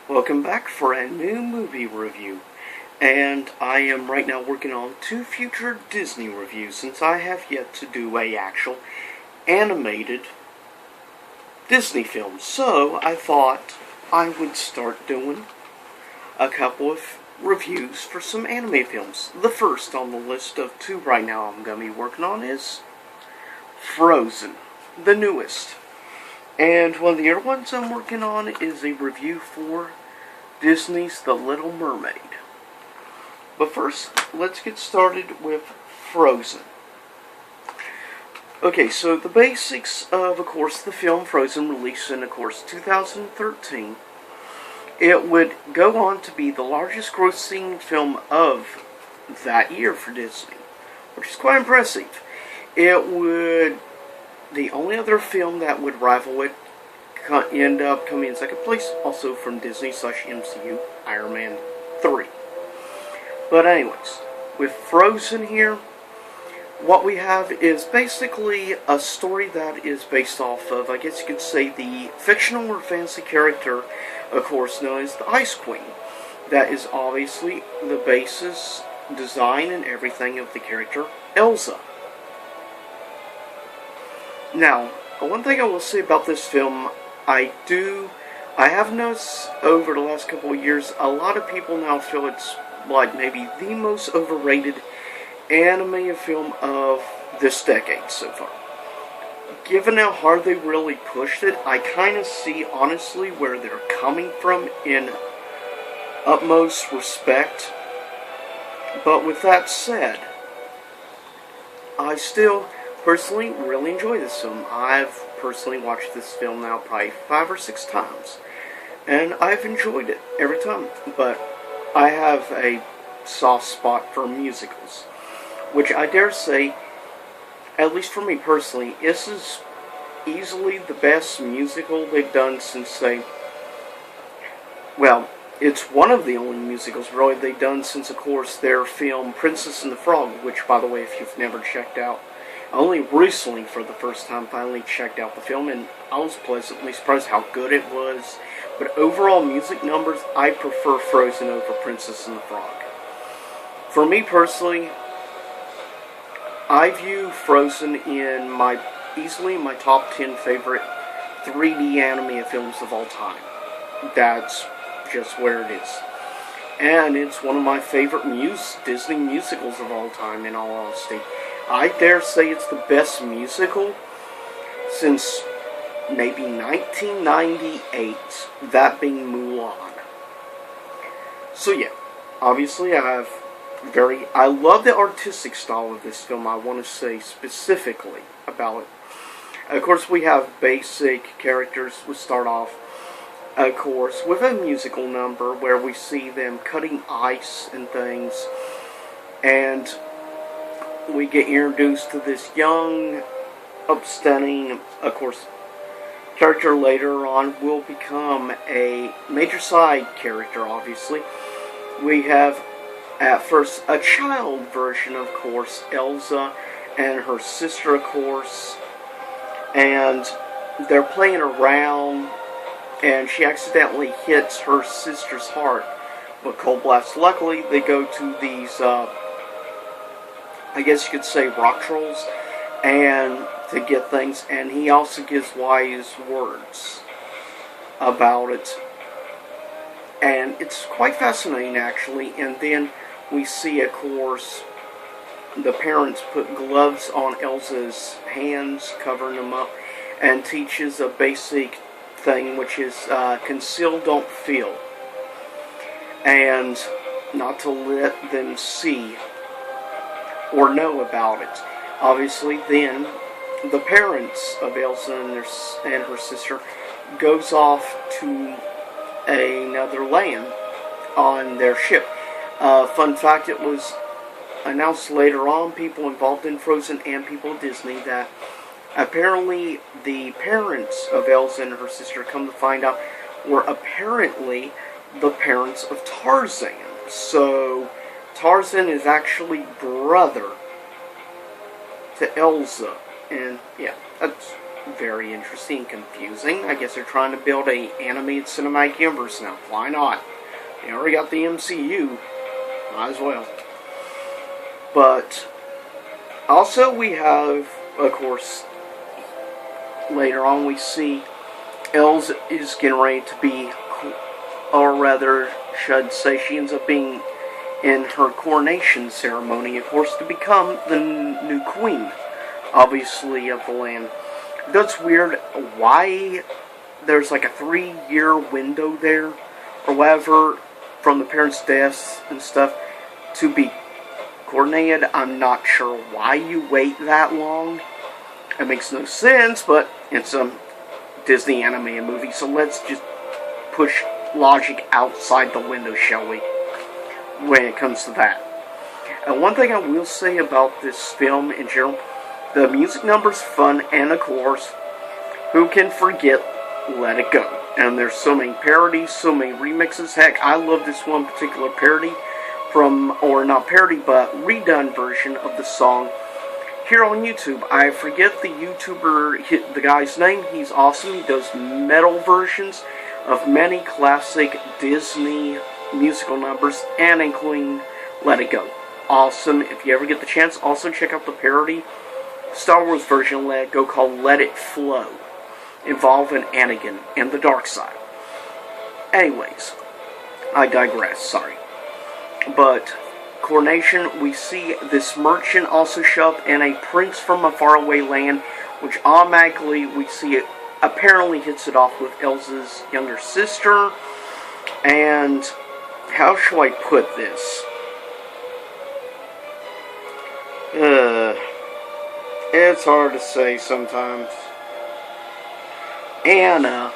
Welcome back for a new movie review. And I am right now working on 2 future Disney reviews since I have yet to do a actual animated Disney film. So I thought I would start doing a couple of reviews for some anime films. The first on the list of 2 right now I'm going to be working on is Frozen, the newest. And one of the other ones I'm working on is a review for Disney's The Little Mermaid. But first, let's get started with Frozen. Okay, so the basics of course, the film Frozen, released in, of course, 2013. It would go on to be the largest grossing film of that year for Disney, which is quite impressive. It would... The only other film that would rival it end up coming in second place, also from Disney/MCU, Iron Man 3. But anyways, with Frozen here, what we have is basically a story that is based off of, I guess you could say, the fictional or fantasy character, of course, known as the Ice Queen. That is obviously the basis, design, and everything of the character Elsa. Now, one thing I will say about this film, I have noticed over the last couple of years, a lot of people now feel it's like maybe the most overrated anime film of this decade so far. Given how hard they really pushed it, I kind of see honestly where they're coming from in utmost respect. But with that said, I still personally really enjoy this film. I've personally watched this film now probably 5 or 6 times, and I've enjoyed it every time. But I have a soft spot for musicals, which I dare say, at least for me personally, this is easily the best musical they've done since it's one of the only musicals really they've done since, of course, their film Princess and the Frog, which, by the way, if you've never checked out, I only recently, for the first time, finally checked out the film, and I was pleasantly surprised how good it was. But overall music numbers, I prefer Frozen over Princess and the Frog. For me personally, I view Frozen in easily my top 10 favorite 3D anime films of all time. That's just where it is. And it's one of my favorite Disney musicals of all time, in all honesty. I dare say it's the best musical since maybe 1998, that being Mulan. So yeah, obviously I love the artistic style of this film. I want to say specifically about it. Of course, we have basic characters. We start off, of course, with a musical number where we see them cutting ice and things, and we get introduced to this young, upstanding, of course, character later on will become a major side character, obviously. We have, at first, a child version, of course, Elsa and her sister, of course, and they're playing around, and she accidentally hits her sister's heart with cold blast. Luckily, they go to these, I guess you could say, rock trolls, and to get things, and he also gives wise words about it, and it's quite fascinating actually. And then we see, of course, the parents put gloves on Elsa's hands, covering them up, and teaches a basic thing, which is conceal, don't feel, and not to let them see or know about it. Obviously, then the parents of Elsa and her sister goes off to another land on their ship. Fun fact, it was announced later on, people involved in Frozen and people at Disney, that apparently the parents of Elsa and her sister, come to find out, were apparently the parents of Tarzan. So Tarzan is actually brother to Elsa, and yeah, that's very interesting and confusing. I guess they're trying to build a animated cinematic universe now. Why not? They already got the MCU. Might as well. But also we have, of course, later on we see Elsa is getting ready to be, or rather, should say, she ends up being in her coronation ceremony, of course, to become the new queen, obviously, of the land. That's weird. Why there's like a 3-year window there, or whatever, from the parents' deaths and stuff, to be coronated. I'm not sure why you wait that long. It makes no sense, but it's a Disney animated movie, so let's just push logic outside the window, shall we, when it comes to that. And one thing I will say about this film in general, the music number's fun, and of course, who can forget Let It Go? And there's so many parodies, so many remixes. Heck, I love this one particular parody from, or not parody, but redone version of the song here on YouTube. I forget the YouTuber, the guy's name. He's awesome. He does metal versions of many classic Disney musical numbers, and including Let It Go. Awesome. If you ever get the chance, also check out the parody Star Wars version of Let It Go called Let It Flow, involving Anakin and the dark side. Anyways, I digress, sorry. But coronation, we see this merchant also show up, and a prince from a faraway land, which automatically we see it apparently hits it off with Elsa's younger sister. And how shall I put this? It's hard to say sometimes. Anna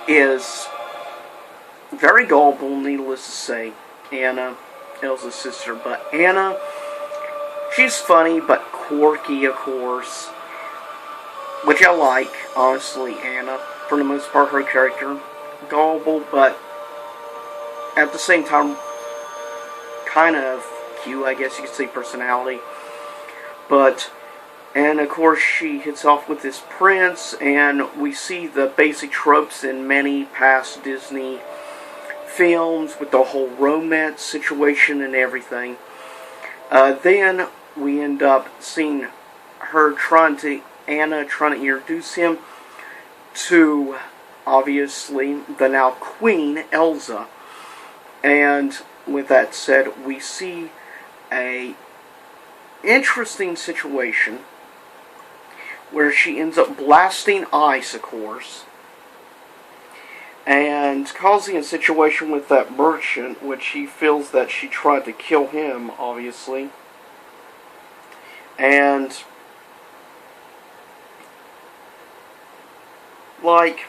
is very gullible, needless to say. Anna, Elsa's sister, but Anna, she's funny but quirky, of course, which I like, honestly. Anna, for the most part, her character, gullible, but at the same time, kind of cute, I guess you could say, personality. But, and of course, she hits off with this prince, and we see the basic tropes in many past Disney films with the whole romance situation and everything. Then we end up seeing her Anna trying to introduce him to, obviously, the now Queen Elsa. And with that said, we see a interesting situation where she ends up blasting ice, of course, and causing a situation with that merchant, which he feels that she tried to kill him, obviously. And, like,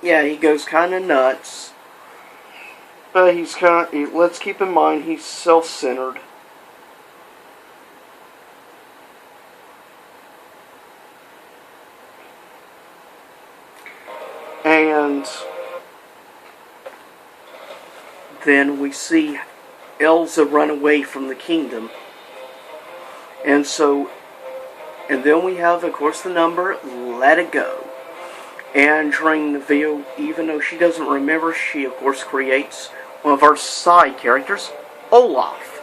yeah, he goes kind of nuts. But he's kind of, let's keep in mind, he's self-centered. And then we see Elsa run away from the kingdom. And then we have, of course, the number Let It Go. And during the video, even though she doesn't remember, she, of course, creates one of our side characters, Olaf.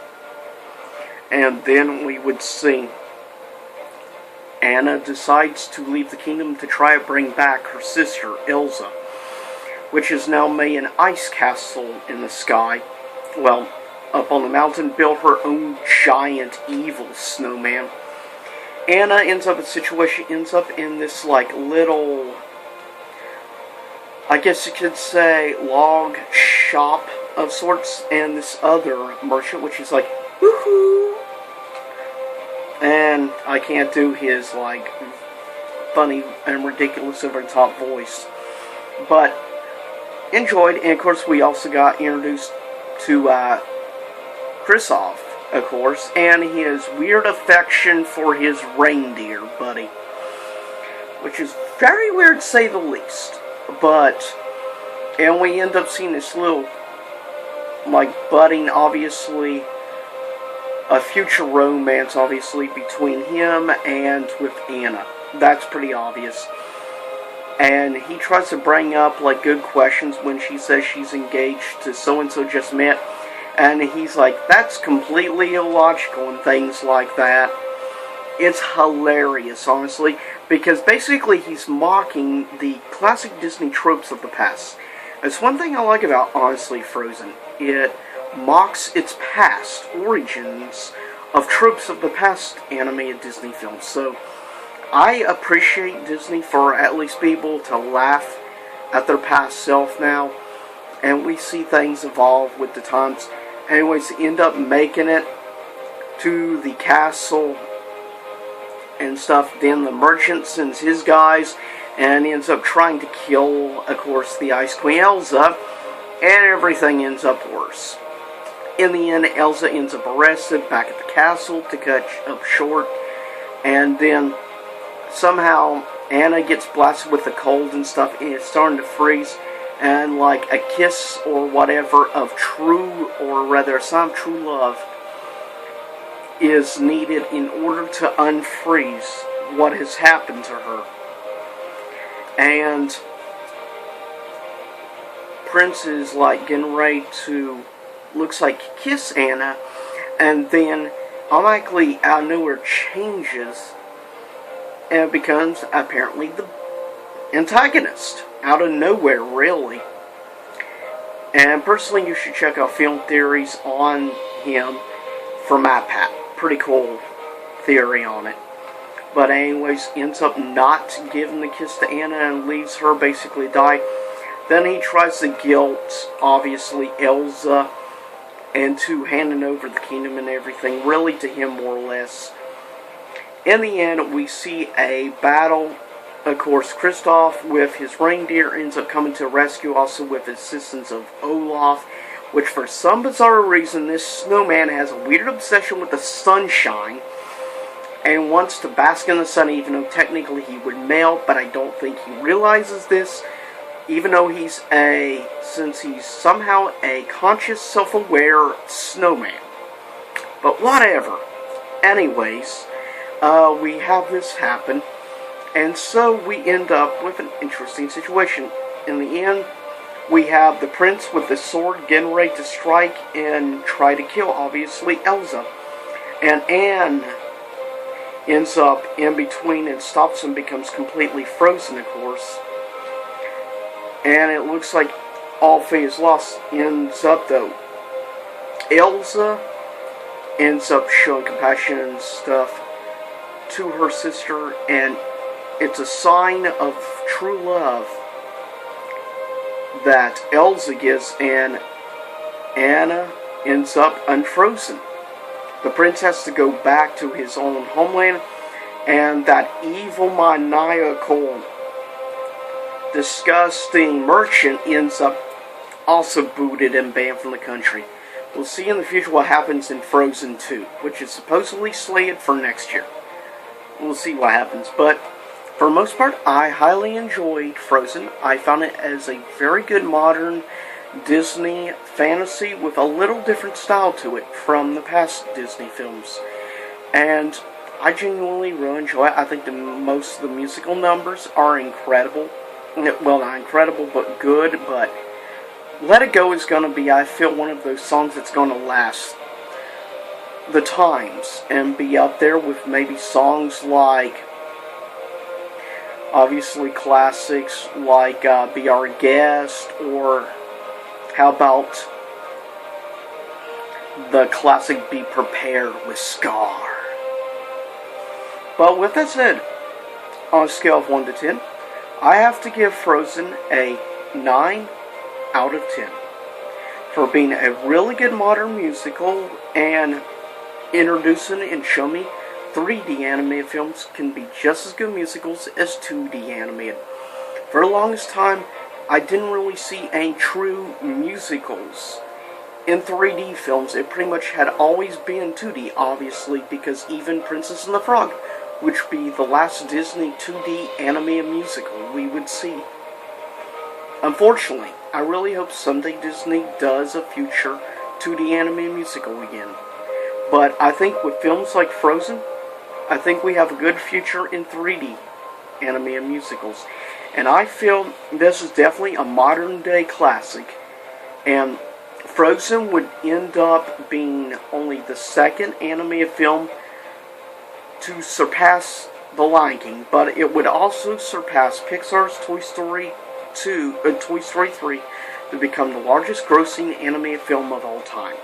And then we would see Anna decides to leave the kingdom to try to bring back her sister, Elsa, which has now made an ice castle in the sky. Well, up on the mountain, built her own giant evil snowman. Anna ends up in this, like, little, I guess you could say, log shop of sorts, and this other merchant, which is like, woohoo! And I can't do his, like, funny and ridiculous over-the-top voice. But, enjoyed, and of course we also got introduced to Kristoff, of course, and his weird affection for his reindeer buddy. Which is very weird to say the least. But, and we end up seeing this little, like, budding, obviously, a future romance, obviously, between him and with Anna. That's pretty obvious. And he tries to bring up like good questions when she says she's engaged to so-and-so just met. And he's like, that's completely illogical and things like that. It's hilarious, honestly, because basically he's mocking the classic Disney tropes of the past. That's one thing I like about, honestly, Frozen. It mocks its past origins of tropes of the past animated Disney films. So I appreciate Disney for at least being able to laugh at their past self now, and we see things evolve with the times. Anyways, end up making it to the castle and stuff. Then the merchant sends his guys and ends up trying to kill, of course, the Ice Queen Elsa, and everything ends up worse. In the end, Elsa ends up arrested back at the castle to cut up short, and then somehow Anna gets blasted with the cold and stuff, and it's starting to freeze, and like a kiss or whatever of true, or rather a sign of true love, is needed in order to unfreeze what has happened to her. And Prince is like getting ready to, looks like, kiss Anna, and then automatically out of nowhere changes and becomes apparently the antagonist out of nowhere, really. And personally, you should check out film theories on him for MatPat. Pretty cool theory on it. But anyways, ends up not giving the kiss to Anna and leaves her basically die. Then he tries to guilt, obviously, Elsa into handing over the kingdom and everything, really to him more or less. In the end, we see a battle. Of course, Kristoff with his reindeer ends up coming to rescue, also with the assistance of Olaf, which for some bizarre reason, this snowman has a weird obsession with the sunshine and wants to bask in the sun, even though technically he would melt, but I don't think he realizes this, even though since he's somehow a conscious, self-aware snowman. But whatever. Anyways, we have this happen, and so we end up with an interesting situation. In the end, we have the prince with the sword getting ready to strike and try to kill, obviously, Elsa. And Anne ends up in between and stops and becomes completely frozen, of course. And it looks like all fate is lost. Ends up, though, Elsa ends up showing compassion and stuff to her sister, and it's a sign of true love that Elsa gives, and Anna ends up unfrozen. The prince has to go back to his own homeland, and that evil, maniacal, disgusting merchant ends up also booted and banned from the country. We'll see in the future what happens in Frozen 2, which is supposedly slated for next year. We'll see what happens, but for the most part, I highly enjoyed Frozen. I found it as a very good modern Disney fantasy with a little different style to it from the past Disney films. And I genuinely really enjoy it. I think most of the musical numbers are incredible. Well, not incredible, but good. But Let It Go is going to be, I feel, one of those songs that's going to last the times and be up there with maybe songs like, obviously, classics like Be Our Guest, or how about the classic Be Prepared with Scar. But with that said, on a scale of 1 to 10, I have to give Frozen a 9 out of 10 for being a really good modern musical and introducing and showing me 3D animated films can be just as good musicals as 2D animated. For the longest time, I didn't really see any true musicals in 3D films. It pretty much had always been 2D, obviously, because even Princess and the Frog, which would be the last Disney 2D animated musical we would see. Unfortunately, I really hope someday Disney does a future 2D animated musical again. But I think with films like Frozen, I think we have a good future in 3D anime and musicals. And I feel this is definitely a modern day classic. And Frozen would end up being only the second animated film to surpass The Lion King, but it would also surpass Pixar's Toy Story 3 to become the largest grossing animated film of all time.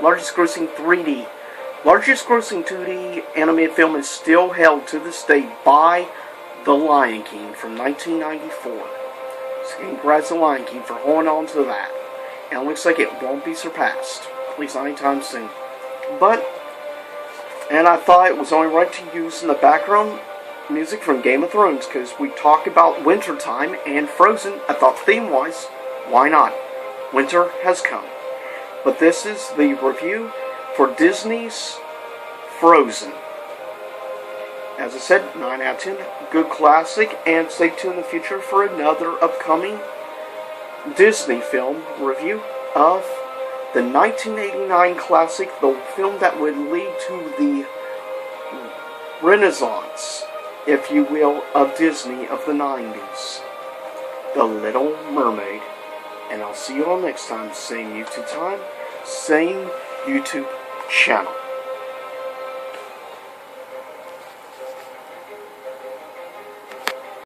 Largest grossing 2D animated film is still held to this day by The Lion King from 1994. So congrats to The Lion King for holding on to that. And it looks like it won't be surpassed, at least not anytime soon. And I thought it was only right to use in the background music from Game of Thrones, because we talked about wintertime and Frozen. I thought theme-wise, why not? Winter has come. But this is the review for Disney's Frozen. As I said, 9 out of 10, good classic, and stay tuned in the future for another upcoming Disney film review of the 1989 classic, the film that would lead to the renaissance, if you will, of Disney of the 90s. The Little Mermaid. And I'll see you all next time. Same YouTube time, same YouTube channel.